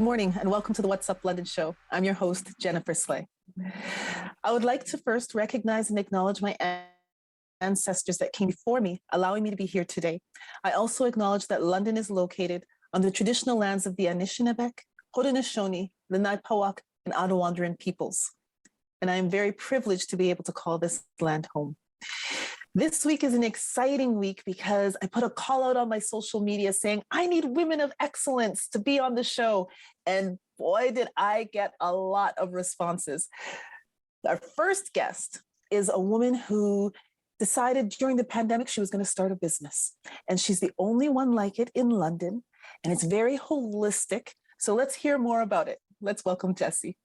morning and welcome to the What's Up London show. I'm your host, Jennifer Slay. I would like to first recognize and acknowledge my ancestors that came before me, allowing me to be here today. I also acknowledge that London is located on the traditional lands of the Anishinaabe, Haudenosaunee, the Nipawak, and Audouindian peoples. And I am very privileged to be able to call this land home. This week is an exciting week because I put a call out on my social media saying, I need women of excellence to be on the show. And boy, did I get a lot of responses. Our first guest is a woman who decided during the pandemic she was going to start a business. And she's the only one like it in London. And it's very holistic. So let's hear more about it. Let's welcome Jessie.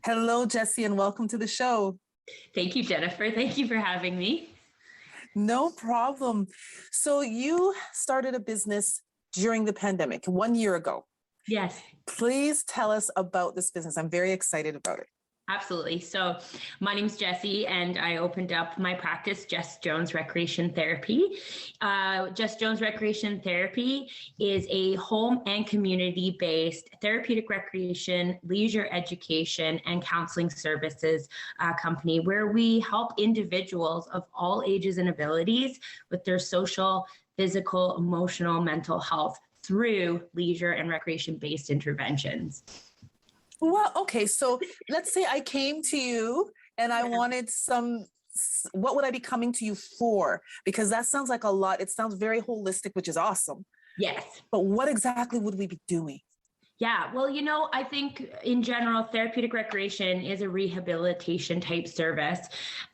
Hello, Jessie, and welcome to the show. Thank you, Jennifer. Thank you for having me. No problem. So you started a business during the pandemic 1 year ago. Yes. Please tell us about this business. I'm very excited about it. Absolutely. So my name is Jessie, and I opened up my practice, Jess Jones Recreation Therapy. Jess Jones Recreation Therapy is a home and community-based therapeutic recreation, leisure education, and counseling services company where we help individuals of all ages and abilities with their social, physical, emotional, mental health through leisure and recreation-based interventions. Well, okay. So let's say I came to you and I wanted what would I be coming to you for? Because that sounds like a lot. It sounds very holistic, which is awesome. Yes. But what exactly would we be doing? Yeah, well, I think in general, therapeutic recreation is a rehabilitation type service.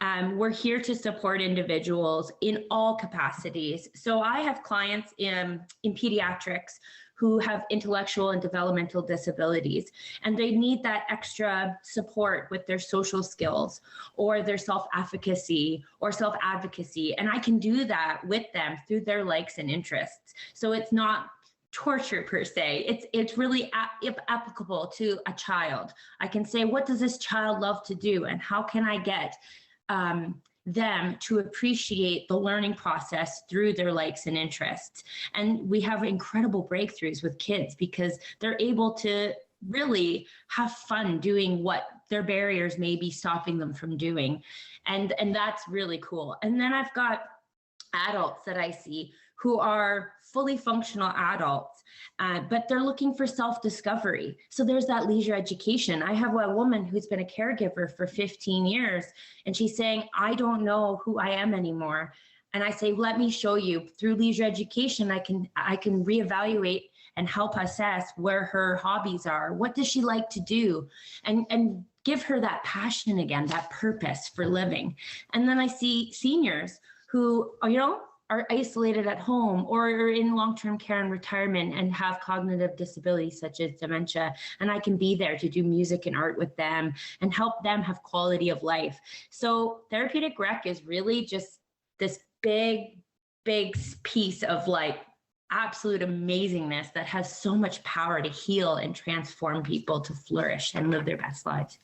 We're here to support individuals in all capacities. So I have clients in pediatrics who have intellectual and developmental disabilities, and they need that extra support with their social skills or their self-efficacy or self-advocacy. And I can do that with them through their likes and interests. So it's not torture per se. It's really applicable to a child. I can say, what does this child love to do? And how can I get them to appreciate the learning process through their likes and interests? And we have incredible breakthroughs with kids because they're able to really have fun doing what their barriers may be stopping them from doing. And that's really cool. And then I've got adults that I see who are fully functional adults, but they're looking for self-discovery. So there's that leisure education. I have a woman who's been a caregiver for 15 years, and she's saying, I don't know who I am anymore. And I say, let me show you. Through leisure education, I can reevaluate and help assess where her hobbies are. What does she like to do? And give her that passion again, that purpose for living. And then I see seniors who, are isolated at home or are in long-term care and retirement and have cognitive disabilities such as dementia. And I can be there to do music and art with them and help them have quality of life. So therapeutic rec is really just this big piece of absolute amazingness that has so much power to heal and transform people to flourish and live their best lives.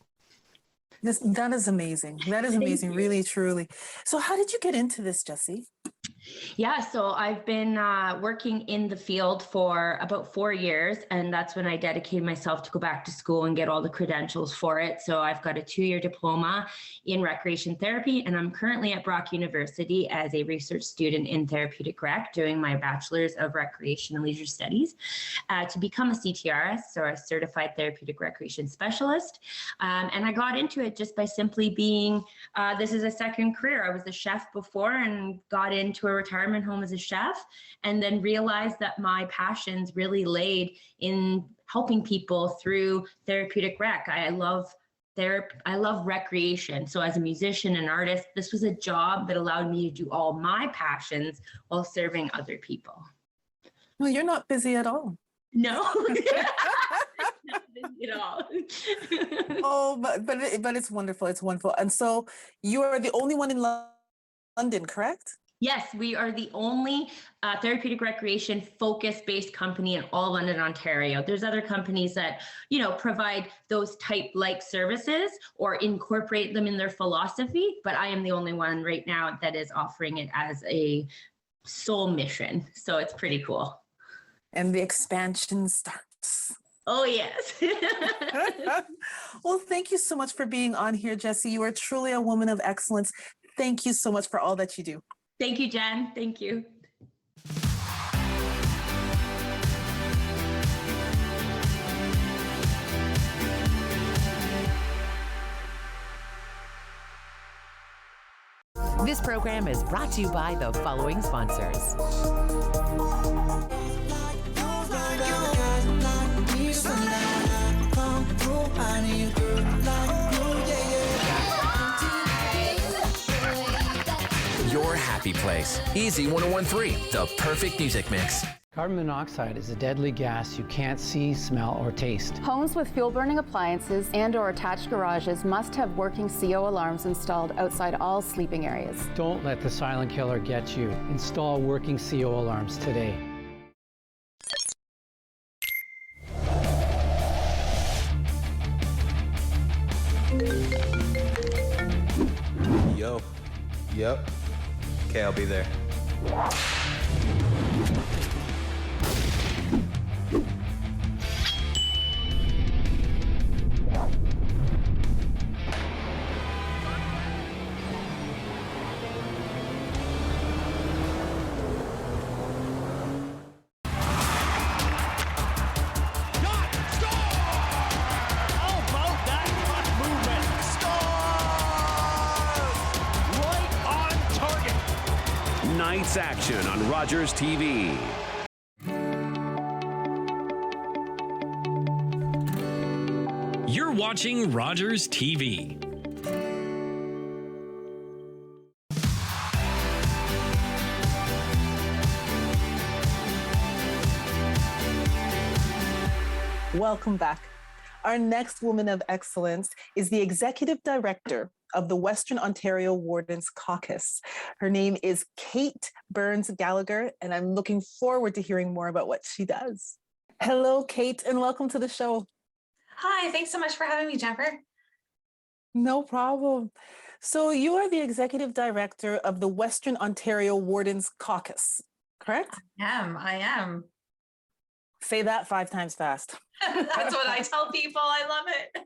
That is amazing. That is amazing, really, truly. So how did you get into this, Jessie? Yeah, so I've been working in the field for about 4 years, and that's when I dedicated myself to go back to school and get all the credentials for it. So I've got a 2-year diploma in recreation therapy, and I'm currently at Brock University as a research student in therapeutic rec, doing my bachelor's of recreation and leisure studies to become a CTRS, or a certified therapeutic recreation specialist. And I got into it just by simply being, this is a second career. I was a chef before and got into a retirement home as a chef, and then realized that my passions really laid in helping people through therapeutic rec. I love recreation. So as a musician and artist, this was a job that allowed me to do all my passions while serving other people. Well, you're not busy at all. No. Not busy at all. Oh, but it's wonderful. It's wonderful. And so you are the only one in London, correct? Yes, we are the only therapeutic recreation focus-based company in all London, Ontario. There's other companies that, provide those type-like services or incorporate them in their philosophy, but I am the only one right now that is offering it as a sole mission. So it's pretty cool. And the expansion starts. Oh, yes. Well, thank you so much for being on here, Jessie. You are truly a woman of excellence. Thank you so much for all that you do. Thank you, Jen. Thank you. This program is brought to you by the following sponsors. Your happy place. Easy 1013, the perfect music mix. Carbon monoxide is a deadly gas you can't see, smell, or taste. Homes with fuel-burning appliances and/or attached garages must have working CO alarms installed outside all sleeping areas. Don't let the silent killer get you. Install working CO alarms today. Yo. Yep. Okay, I'll be there. Night's action on Rogers TV. You're watching Rogers TV. Welcome back. Our next woman of excellence is the Executive Director of the Western Ontario Wardens Caucus. Her name is Kate Burns Gallagher, and I'm looking forward to hearing more about what she does. Hello, Kate, and welcome to the show. Hi, thanks so much for having me, Jennifer. No problem. So you are the Executive Director of the Western Ontario Wardens Caucus, correct? I am. Say that 5 times fast. That's what I tell people. I love it.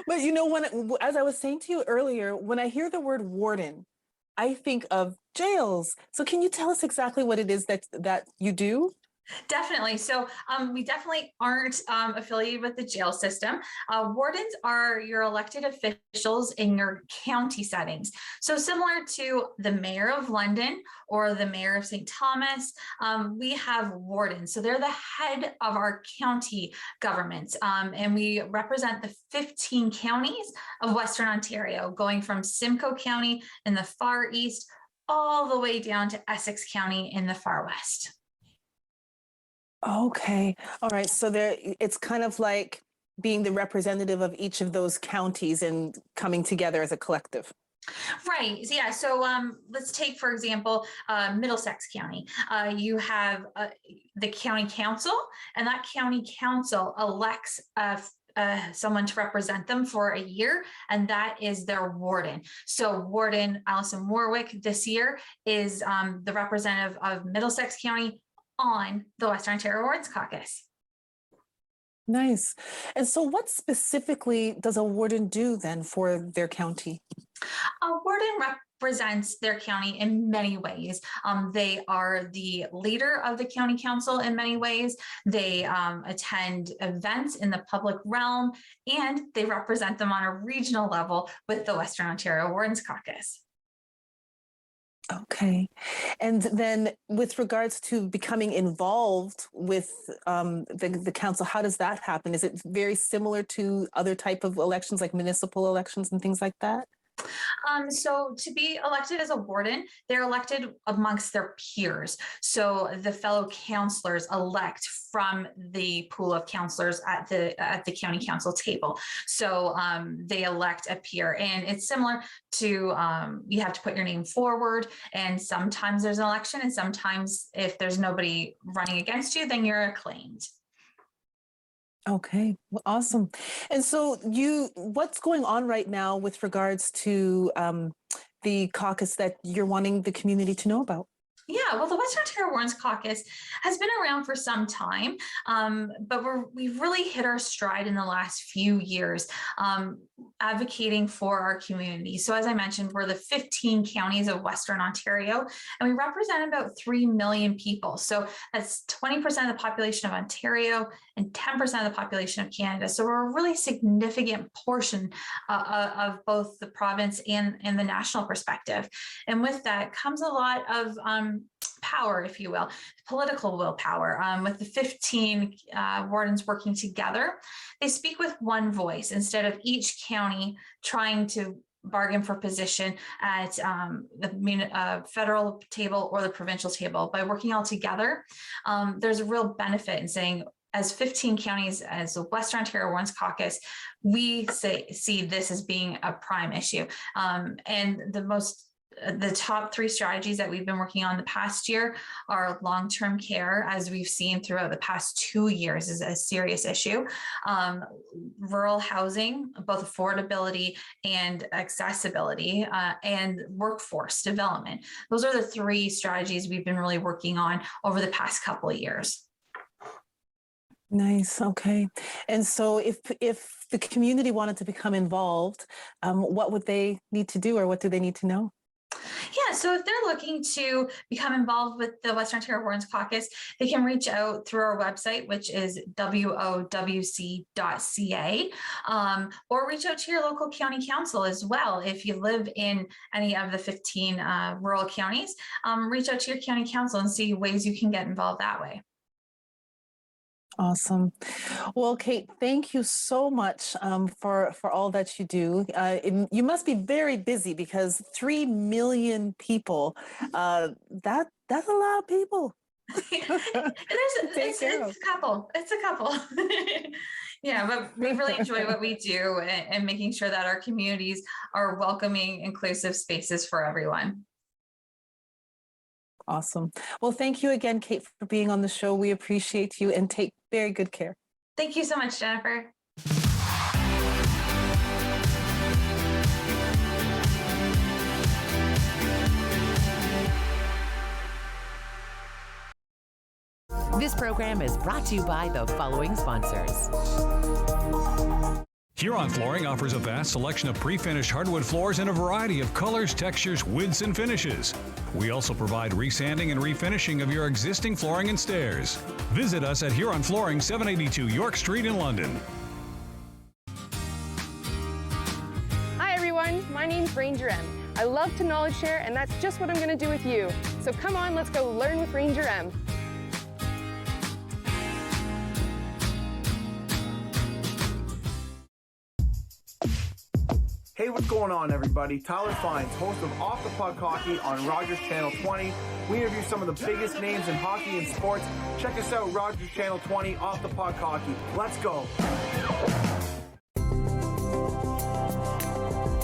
But you know, as I was saying to you earlier, when I hear the word warden, I think of jails. So can you tell us exactly what it is that you do? Definitely. So we definitely aren't affiliated with the jail system. Wardens are your elected officials in your county settings. So similar to the mayor of London or the mayor of St. Thomas, we have wardens. So they're the head of our county governments. And we represent the 15 counties of Western Ontario, going from Simcoe County in the far east all the way down to Essex County in the far west. Okay. All right. So it's kind of like being the representative of each of those counties and coming together as a collective. Right. Yeah. So let's take, for example, Middlesex County. You have the county council, and that county council elects someone to represent them for a year, and that is their warden. So Warden Alison Warwick this year is the representative of Middlesex County on the Western Ontario Wardens Caucus. Nice. And so what specifically does a warden do then for their county? A warden represents their county in many ways. They are the leader of the county council in many ways. They attend events in the public realm, and they represent them on a regional level with the Western Ontario Wardens Caucus. Okay. And then with regards to becoming involved with the council, how does that happen? Is it very similar to other type of elections like municipal elections and things like that? So to be elected as a warden, they're elected amongst their peers. So the fellow councillors elect from the pool of councillors at the county council table. So they elect a peer, and it's similar to you have to put your name forward, and sometimes there's an election, and sometimes if there's nobody running against you, then you're acclaimed. Okay, well, awesome. And so what's going on right now with regards to the caucus that you're wanting the community to know about? Yeah, well, the Western Ontario Wardens Caucus has been around for some time, but we've really hit our stride in the last few years, advocating for our community. So as I mentioned, we're the 15 counties of Western Ontario, and we represent about 3 million people. So that's 20% of the population of Ontario and 10% of the population of Canada. So we're a really significant portion of both the province and the national perspective. And with that comes a lot of power, if you will, political willpower. With the 15 wardens working together, they speak with one voice instead of each county trying to bargain for position at the federal table or the provincial table. By working all together, there's a real benefit in saying, as 15 counties, as the Western Ontario Wardens Caucus, we see this as being a prime issue. And the top 3 strategies that we've been working on the past year are long-term care, as we've seen throughout the past 2 years is a serious issue. Rural housing, both affordability and accessibility, and workforce development. Those are the 3 strategies we've been really working on over the past couple of years. Nice. Okay. And so if the community wanted to become involved, what would they need to do, or what do they need to know? Yeah, so if they're looking to become involved with the Western Ontario Wardens Caucus, they can reach out through our website, which is wowc.ca, or reach out to your local county council as well. If you live in any of the 15 rural counties, reach out to your county council and see ways you can get involved that way. Awesome. Well, Kate, thank you so much for all that you do. You must be very busy, because 3 million people, that's a lot of people. It's a couple. Yeah, but we really enjoy what we do, and making sure that our communities are welcoming, inclusive spaces for everyone. Awesome. Well, thank you again, Kate, for being on the show. We appreciate you, and take very good care. Thank you so much, Jennifer. This program is brought to you by the following sponsors. Huron Flooring offers a vast selection of pre-finished hardwood floors in a variety of colors, textures, widths, and finishes. We also provide resanding and refinishing of your existing flooring and stairs. Visit us at Huron Flooring, 782 York Street in London. Hi everyone, my name's Ranger M. I love to knowledge share, and that's just what I'm going to do with you. So come on, let's go learn with Ranger M. Hey, what's going on, everybody? Tyler Fines, host of Off the Puck Hockey on Rogers Channel 20. We interview some of the biggest names in hockey and sports. Check us out, Rogers Channel 20, Off the Puck Hockey. Let's go.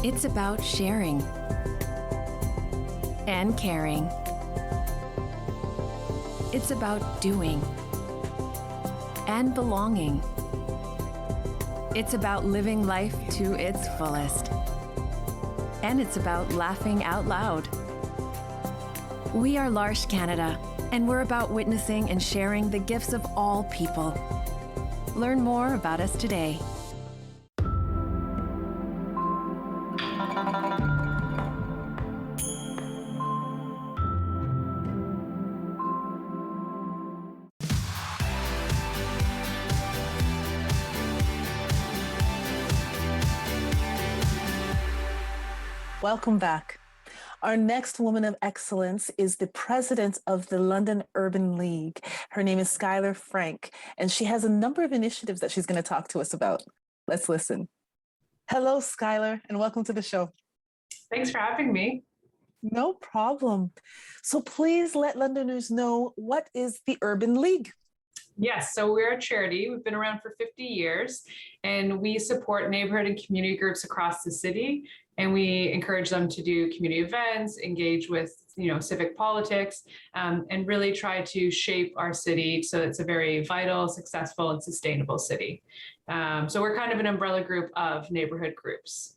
It's about sharing and caring. It's about doing and belonging. It's about living life to its fullest. And it's about laughing out loud. We are L'Arche Canada, and we're about witnessing and sharing the gifts of all people. Learn more about us today. Welcome back. Our next woman of excellence is the president of the London Urban League. Her name is Skylar Frank, and she has a number of initiatives that she's going to talk to us about. Let's listen. Hello, Skylar, and welcome to the show. Thanks for having me. No problem. So please let Londoners know, what is the Urban League? Yes, so we're a charity. We've been around for 50 years, and we support neighborhood and community groups across the city. And we encourage them to do community events, engage with, civic politics, and really try to shape our city so it's a very vital, successful, and sustainable city. So we're kind of an umbrella group of neighborhood groups.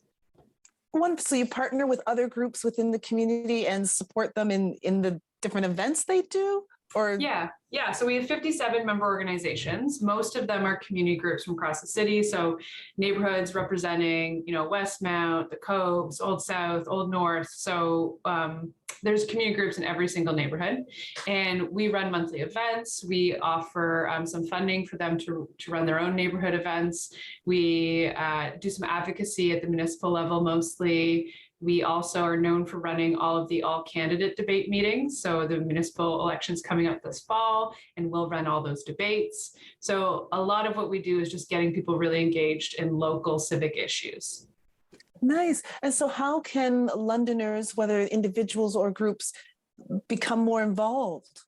So you partner with other groups within the community and support them in the different events they do? Or Yeah. So we have 57 member organizations. Most of them are community groups from across the city. So neighborhoods representing, Westmount, the Coves, Old South, Old North. So there's community groups in every single neighborhood. And we run monthly events. We offer some funding for them to run their own neighborhood events. We do some advocacy at the municipal level mostly. We also are known for running all of the all-candidate debate meetings. So the municipal elections coming up this fall, and we'll run all those debates. So a lot of what we do is just getting people really engaged in local civic issues. Nice. And so how can Londoners, whether individuals or groups, become more involved?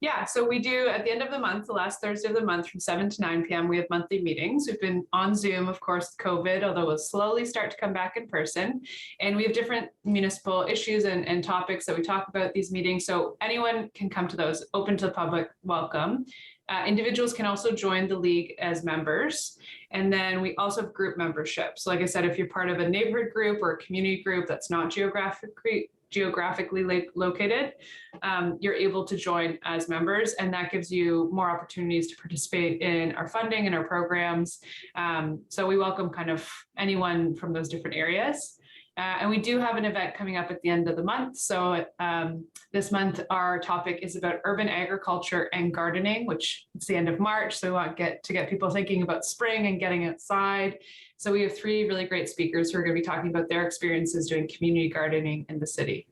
Yeah, so we do at the end of the month, the last Thursday of the month from 7 to 9 p.m., we have monthly meetings. We've been on Zoom, of course, COVID, although we'll slowly start to come back in person. And we have different municipal issues and topics that we talk about at these meetings. So anyone can come to those, open to the public, welcome. Individuals can also join the league as members. And then we also have group membership. So like I said, if you're part of a neighborhood group or a community group that's not geographically located, you're able to join as members, and that gives you more opportunities to participate in our funding and our programs. So we welcome kind of anyone from those different areas. And we do have an event coming up at the end of the month. So this month, our topic is about urban agriculture and gardening, which is the end of March. So we want to get people thinking about spring and getting outside. So we have 3 really great speakers who are going to be talking about their experiences doing community gardening in the city.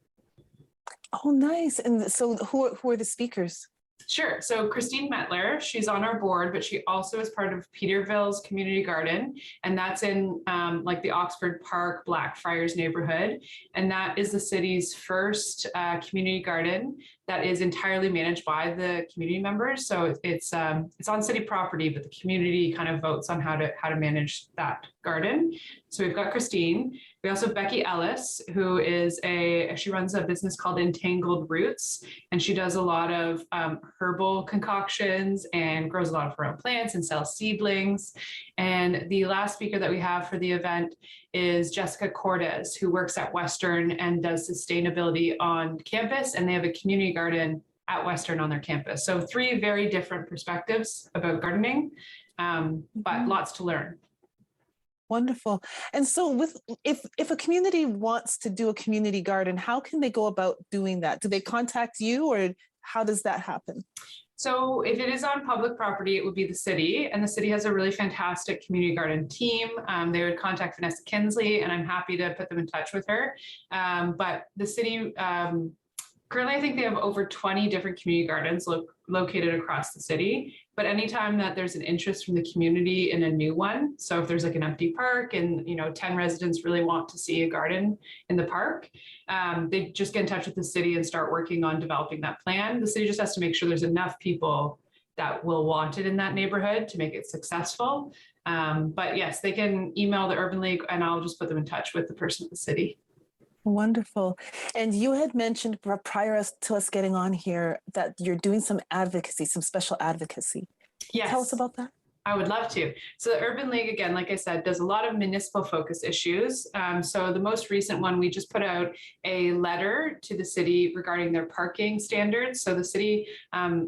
Oh, nice. And so who are the speakers? Sure. So Christine Metler, she's on our board, but she also is part of Peterville's Community Garden. And that's in like the Oxford Park, Blackfriars neighborhood. And that is the city's first community garden that is entirely managed by the community members. So it's on city property, but the community kind of votes on how to manage that garden. So we've got Christine. We also have Becky Ellis, who is she runs a business called Entangled Roots, and she does a lot of herbal concoctions and grows a lot of her own plants and sells seedlings. And the last speaker that we have for the event is Jessica Cordes, who works at Western and does sustainability on campus, and they have a community garden at Western on their campus. So 3 very different perspectives about gardening, but lots to learn. Wonderful. And so if a community wants to do a community garden, how can they go about doing that? Do they contact you, or how does that happen? So if it is on public property, it would be the city, and the city has a really fantastic community garden team. They would contact Vanessa Kinsley, and I'm happy to put them in touch with her. But the city, currently, I think they have over 20 different community gardens located across the city. But anytime that there's an interest from the community in a new one, so if there's like an empty park and 10 residents really want to see a garden in the park, they just get in touch with the city and start working on developing that plan. The city just has to make sure there's enough people that will want it in that neighborhood to make it successful. But yes, they can email the Urban League, and I'll just put them in touch with the person at the city. Wonderful. And you had mentioned prior to us getting on here that you're doing some advocacy, some special advocacy. Yes. Tell us about that. I would love to. So the Urban League, again, like I said, does a lot of municipal focus issues. So the most recent one, we just put out a letter to the city regarding their parking standards. So the city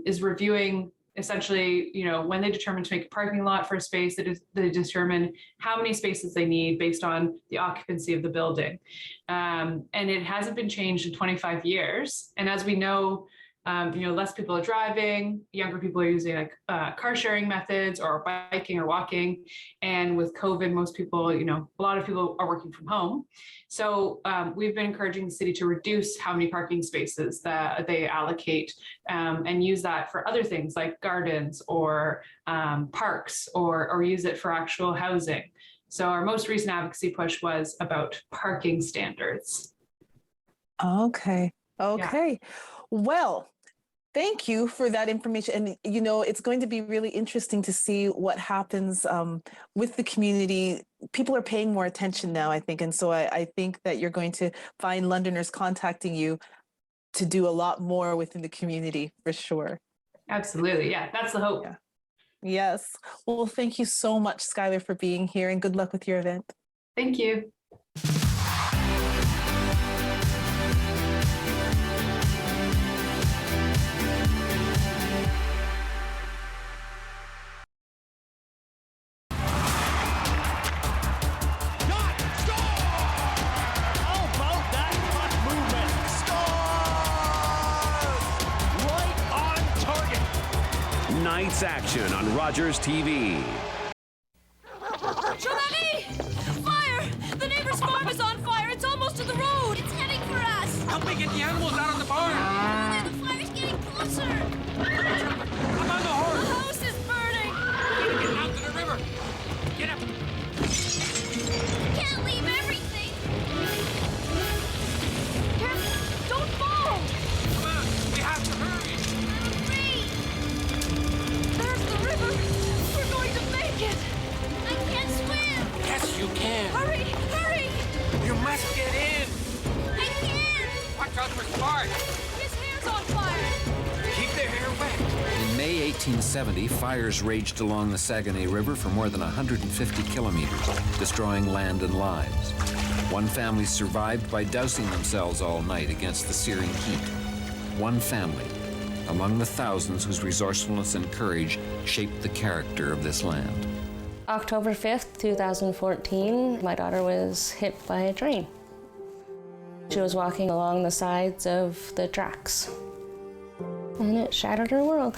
is reviewing essentially, when they determine to make a parking lot for a space, they determine how many spaces they need based on the occupancy of the building. And it hasn't been changed in 25 years. And as we know, less people are driving, younger people are using car sharing methods or biking or walking. And with COVID, most people, a lot of people are working from home. So we've been encouraging the city to reduce how many parking spaces that they allocate and use that for other things like gardens or parks or use it for actual housing. So our most recent advocacy push was about parking standards. Okay. Yeah. Well, thank you for that information. And, it's going to be really interesting to see what happens with the community. People are paying more attention now, I think. And so I think that you're going to find Londoners contacting you to do a lot more within the community, for sure. Absolutely. Yeah, that's the hope. Yeah. Yes. Well, thank you so much, Skylar, for being here, and good luck with your event. Thank you. Tonight's action on Rogers TV. Jean-Marie! Fire! The neighbor's farm is on fire. It's almost to the road. It's heading for us. Help me get the animals out of the barn. The fire's getting closer. I'm on the horse. The house is burning. Get out to the river. Get up. Can't leave everything. Careful. Don't fall. Come on. We have to hurry. Hurry. There's the river. We're going to make it. I can't swim. Yes, you can. Hurry, hurry. You must get in. I can't. Watch out for Spark. His hair's on fire. Keep their hair wet. In May 1870, fires raged along the Saguenay River for more than 150 kilometers, destroying land and lives. One family survived by dousing themselves all night against the searing heat. One family, among the thousands whose resourcefulness and courage shaped the character of this land. October 5th, 2014, my daughter was hit by a train. She was walking along the sides of the tracks, and it shattered her world.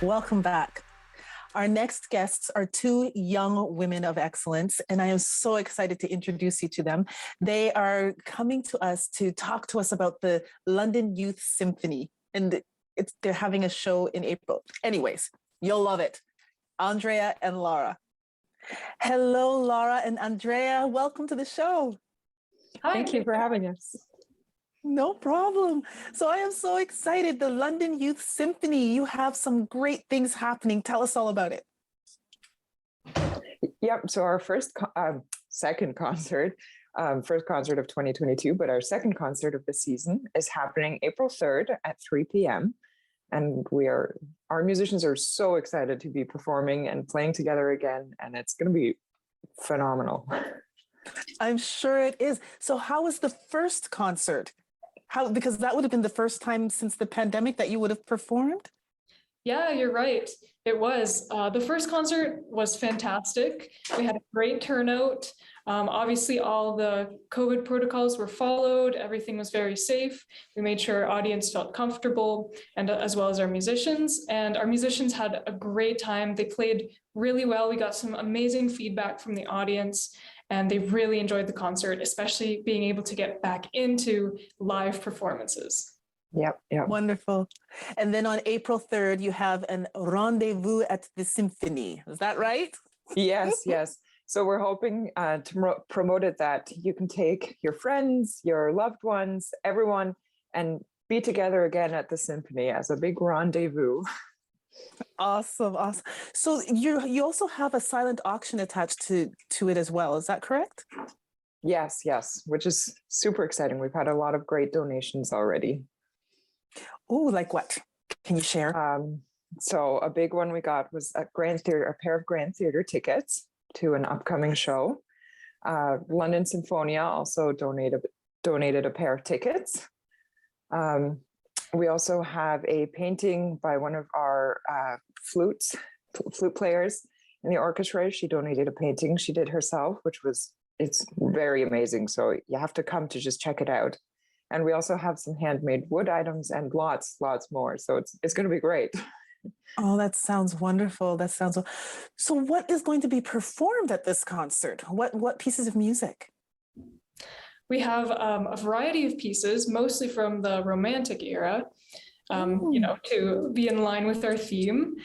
Welcome back. Our next guests are two young women of excellence, and I am so excited to introduce you to them. They are coming to us to talk to us about the London Youth Symphony, and they're having a show in April. Anyways, you'll love it. Andrea and Laura. Hello, Laura and Andrea. Welcome to the show. Hi. Thank you for having us. No problem. So I am so excited. The London Youth Symphony, you have some great things happening. Tell us all about it. Yep. So our second concert of 2022, but our second concert of the season is happening April 3rd at 3 p.m. And our musicians are so excited to be performing and playing together again. And it's going to be phenomenal. I'm sure it is. So how was the first concert? Because that would have been the first time since the pandemic that you would have performed? Yeah, you're right. It was. The first concert was fantastic. We had a great turnout. Obviously, all the COVID protocols were followed. Everything was very safe. We made sure our audience felt comfortable, and as well as our musicians. And our musicians had a great time. They played really well. We got some amazing feedback from the audience, and they really enjoyed the concert, especially being able to get back into live performances. Yep. Wonderful. And then on April 3rd, you have an rendezvous at the Symphony. Is that right? Yes. So we're hoping to promote it that you can take your friends, your loved ones, everyone, and be together again at the Symphony as a big rendezvous. Awesome. So you also have a silent auction attached to it as well. Is that correct? Yes, which is super exciting. We've had a lot of great donations already. Oh, like what? Can you share? So a big one we got was a pair of Grand Theatre tickets to an upcoming show. London Symphonia also donated a pair of tickets. We also have a painting by one of our flute players in the orchestra. She donated a painting she did herself, it's very amazing. So you have to come to just check it out. And we also have some handmade wood items and lots more. So it's going to be great. Oh, that sounds wonderful. So what is going to be performed at this concert? What pieces of music? We have a variety of pieces, mostly from the Romantic era, to be in line with our theme.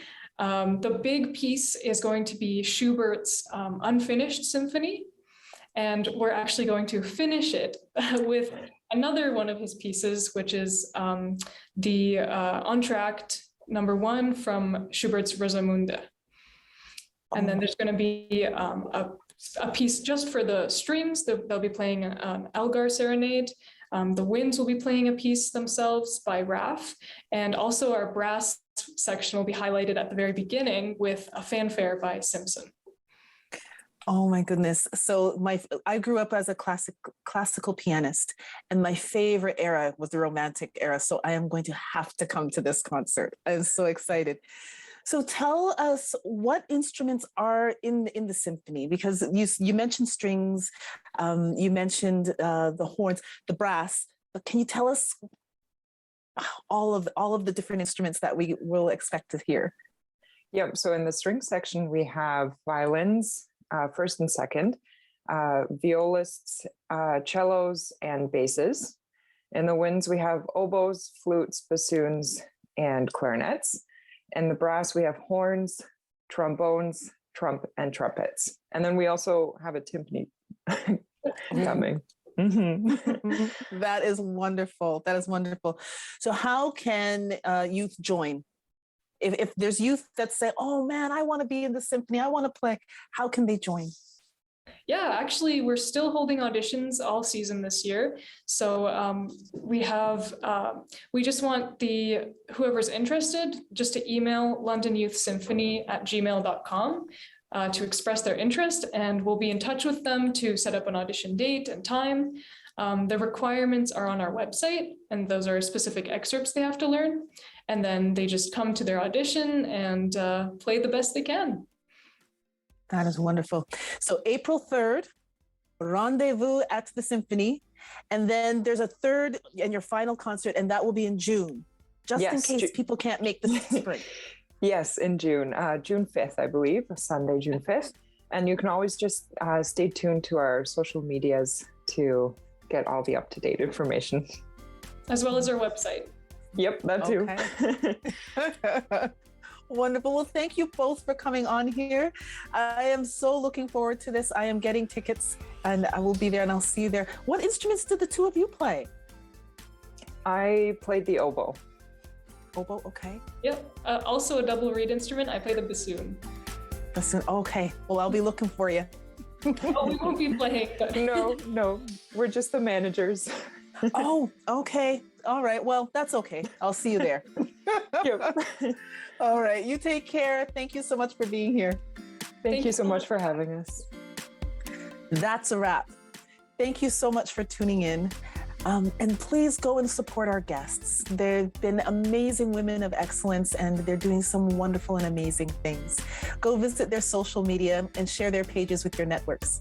The big piece is going to be Schubert's Unfinished Symphony, and we're actually going to finish it with another one of his pieces, which is the Entr'acte number 1 from Schubert's Rosamunde. And then there's going to be a piece just for the strings. They'll be playing an Elgar Serenade. The Winds will be playing a piece themselves by Raff. And also our brass section will be highlighted at the very beginning with a fanfare by Simpson. Oh my goodness. So I grew up as a classical pianist, and my favorite era was the Romantic era. So I am going to have to come to this concert. I'm so excited. So tell us what instruments are in the symphony, because you mentioned strings, you mentioned the horns, the brass, but can you tell us all of the different instruments that we will expect to hear? Yep. So in the string section, we have violins, first and second, violists, cellos, and basses. In the winds, we have oboes, flutes, bassoons, and clarinets. In the brass, we have horns, trombones, and trumpets. And then we also have a timpani coming. Mm-hmm. That is wonderful. That is wonderful. So how can youth join? If there's youth that say, oh man, I want to be in the symphony, I want to play, how can they join? Yeah, actually, we're still holding auditions all season this year. So we just want whoever's interested just to email londonyouthsymphony@gmail.com to express their interest, and we'll be in touch with them to set up an audition date and time. The requirements are on our website, and those are specific excerpts they have to learn. And then they just come to their audition and play the best they can. That is wonderful. So April 3rd, rendezvous at the Symphony. And then there's a third and your final concert, and that will be in June, just in case people can't make the spring. Yes, in June, June 5th, I believe, Sunday, June 5th. And you can always just stay tuned to our social medias to get all the up-to-date information. As well as our website. Yep, that too. Okay. Wonderful. Well, thank you both for coming on here. I am so looking forward to this. I am getting tickets and I will be there and I'll see you there. What instruments did the two of you play? I played the oboe. Oboe, okay. Yep. Also a double reed instrument. I play the bassoon. Bassoon, okay. Well, I'll be looking for you. Oh, we won't be playing. But... No. We're just the managers. Oh, okay. All right. Well, that's okay. I'll see you there. Yep. All right. You take care. Thank you so much for being here. Thank you so much for having us. That's a wrap. Thank you so much for tuning in. And please go and support our guests. They've been amazing women of excellence, and they're doing some wonderful and amazing things. Go visit their social media and share their pages with your networks.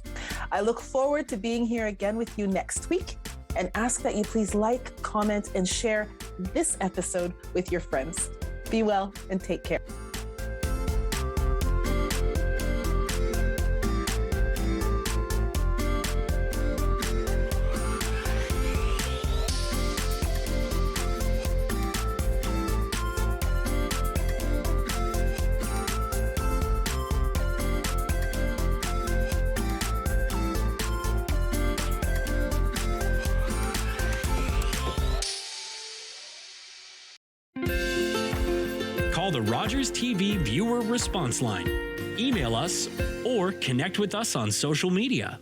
I look forward to being here again with you next week, and ask that you please like, comment, and share this episode with your friends. Be well and take care. Call the Rogers TV viewer response line, email us, or connect with us on social media.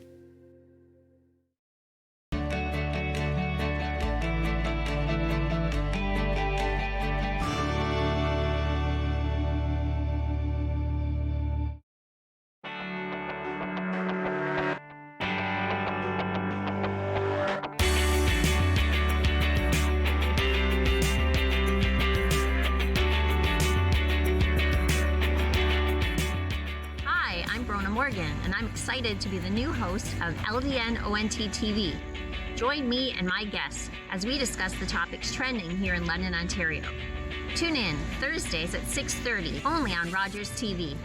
And I'm excited to be the new host of LDN ONT TV. Join me and my guests as we discuss the topics trending here in London, Ontario. Tune in Thursdays at 6:30 only on Rogers TV.